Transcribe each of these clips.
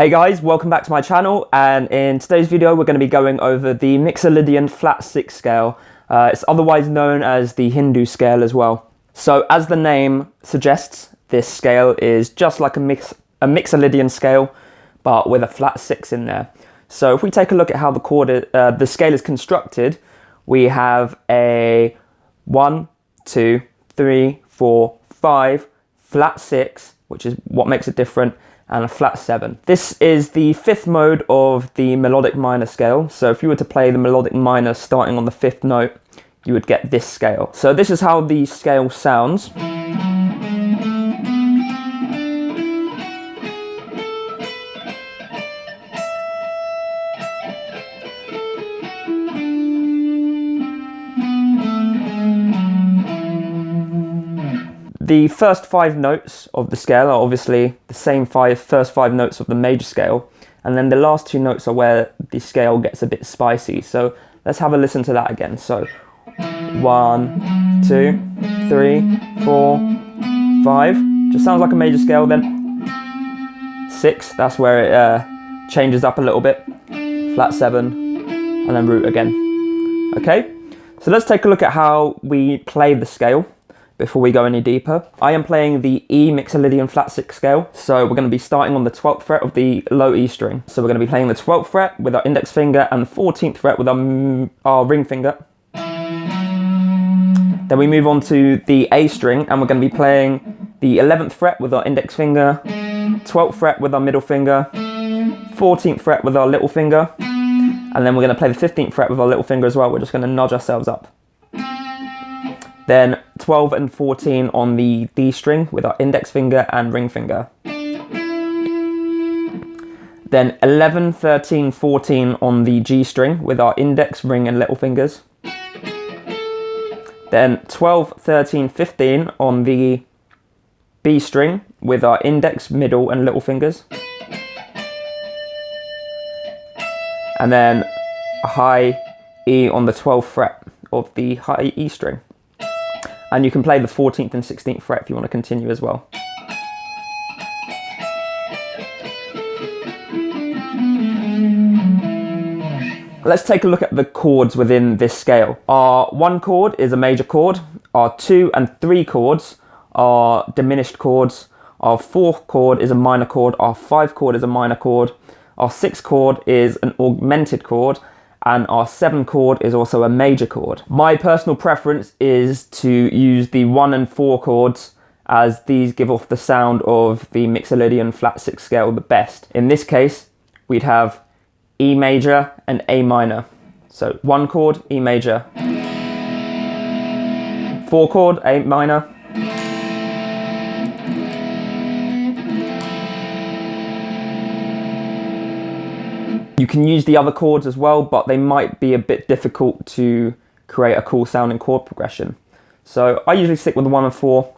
Hey guys, welcome back to my channel, and in today's video we're going to be going over the Mixolydian flat 6 scale. It's otherwise known as the Hindu scale as well. So as the name suggests, this scale is just like a Mixolydian scale, but with a flat 6 in there. So if we take a look at how the scale is constructed, we have a 1, 2, 3, 4, 5, flat 6, which is what makes it different, and a flat 7. This is the 5th mode of the melodic minor scale. So if you were to play the melodic minor starting on the 5th note, you would get this scale. So this is how the scale sounds. The first 5 notes of the scale are obviously the same first 5 notes of the major scale, and then the last 2 notes are where the scale gets a bit spicy. So let's have a listen to that again. So 1, 2, 3, 4, 5, just sounds like a major scale. Then 6, that's where it changes up a little bit, flat 7, and then root again. Okay, so let's take a look at how we play the scale before we go any deeper. I am playing the E Mixolydian flat 6 scale, so we're going to be starting on the 12th fret of the low E string. So we're going to be playing the 12th fret with our index finger and the 14th fret with our ring finger. Then we move on to the A string, and we're going to be playing the 11th fret with our index finger, 12th fret with our middle finger, 14th fret with our little finger, and then we're going to play the 15th fret with our little finger as well. We're just going to nudge ourselves up. Then 12 and 14 on the D string with our index finger and ring finger. Then 11, 13, 14 on the G string with our index, ring and little fingers. Then 12, 13, 15 on the B string with our index, middle and little fingers. And then a high E on the 12th fret of the high E string. And you can play the 14th and 16th fret if you want to continue as well. Let's take a look at the chords within this scale. Our 1 chord is a major chord. Our 2 and 3 chords are diminished chords. Our 4th chord is a minor chord. Our 5 chord is a minor chord. Our 6th chord is an augmented chord. And our 7 chord is also a major chord. My personal preference is to use the 1 and 4 chords, as these give off the sound of the Mixolydian flat 6 scale the best. In this case, we'd have E major and A minor. So 1 chord, E major, 4 chord, A minor, you can use the other chords as well, but they might be a bit difficult to create a cool sounding chord progression. So I usually stick with the 1 and 4,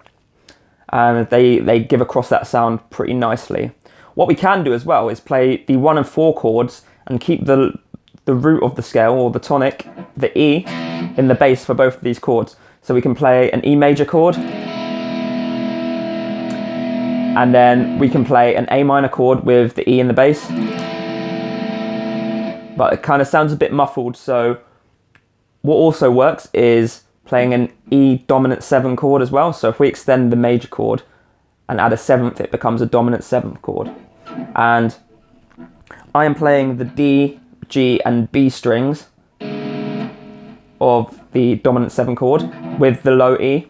and they give across that sound pretty nicely. What we can do as well is play the 1 and 4 chords and keep the root of the scale, or the tonic, the E, in the bass for both of these chords. So we can play an E major chord, and then we can play an A minor chord with the E in the bass. But it kind of sounds a bit muffled, so what also works is playing an E dominant 7 chord as well. So if we extend the major chord and add a 7th, it becomes a dominant 7th chord. And I am playing the D, G and B strings of the dominant 7 chord with the low E.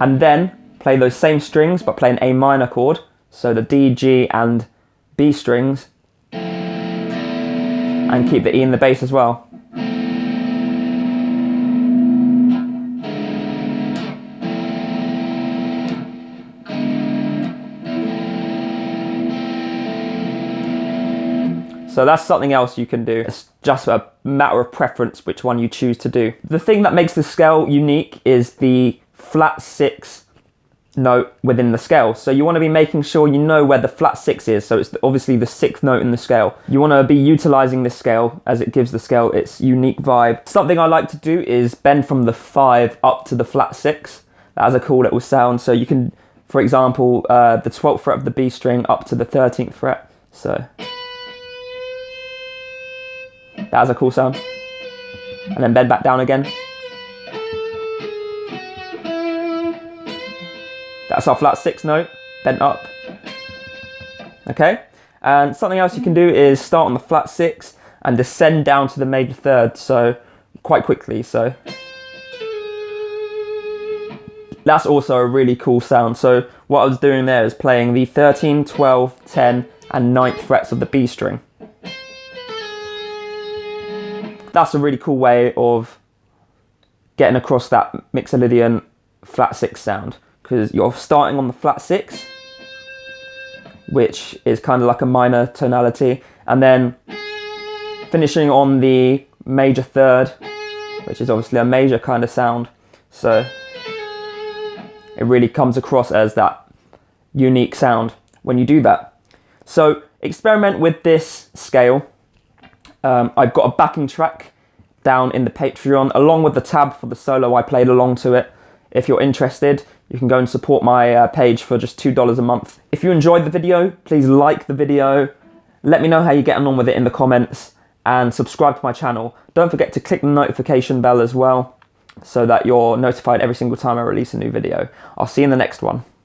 And then play those same strings but play an A minor chord. So the D, G and B strings, and keep the E in the bass as well. So that's something else you can do. It's just a matter of preference which one you choose to do. The thing that makes the scale unique is the flat 6 note within the scale. So you want to be making sure you know where the flat 6 is. So it's obviously the 6th note in the scale. You want to be utilizing this scale as it gives the scale its unique vibe. Something I like to do is bend from the 5 up to the flat 6. That has a cool little sound. So you can for example, the 12th fret of the B string up to the 13th fret. So that has a cool sound. And then bend back down again. That's our flat 6 note, bent up. Okay, and something else you can do is start on the flat 6 and descend down to the major third, so quite quickly. So that's also a really cool sound. So what I was doing there is playing the 13, 12, 10 and 9th frets of the B string. That's a really cool way of getting across that Mixolydian flat 6 sound, because you're starting on the flat 6, which is kind of like a minor tonality, and then finishing on the major third, which is obviously a major kind of sound. So it really comes across as that unique sound when you do that. So experiment with this scale. I've got a backing track down in the Patreon, along with the tab for the solo I played along to it. If you're interested, you can go and support my page for just $2 a month. If you enjoyed the video, please like the video, let me know how you're getting on with it in the comments, and subscribe to my channel. Don't forget to click the notification bell as well, so that you're notified every single time I release a new video. I'll see you in the next one.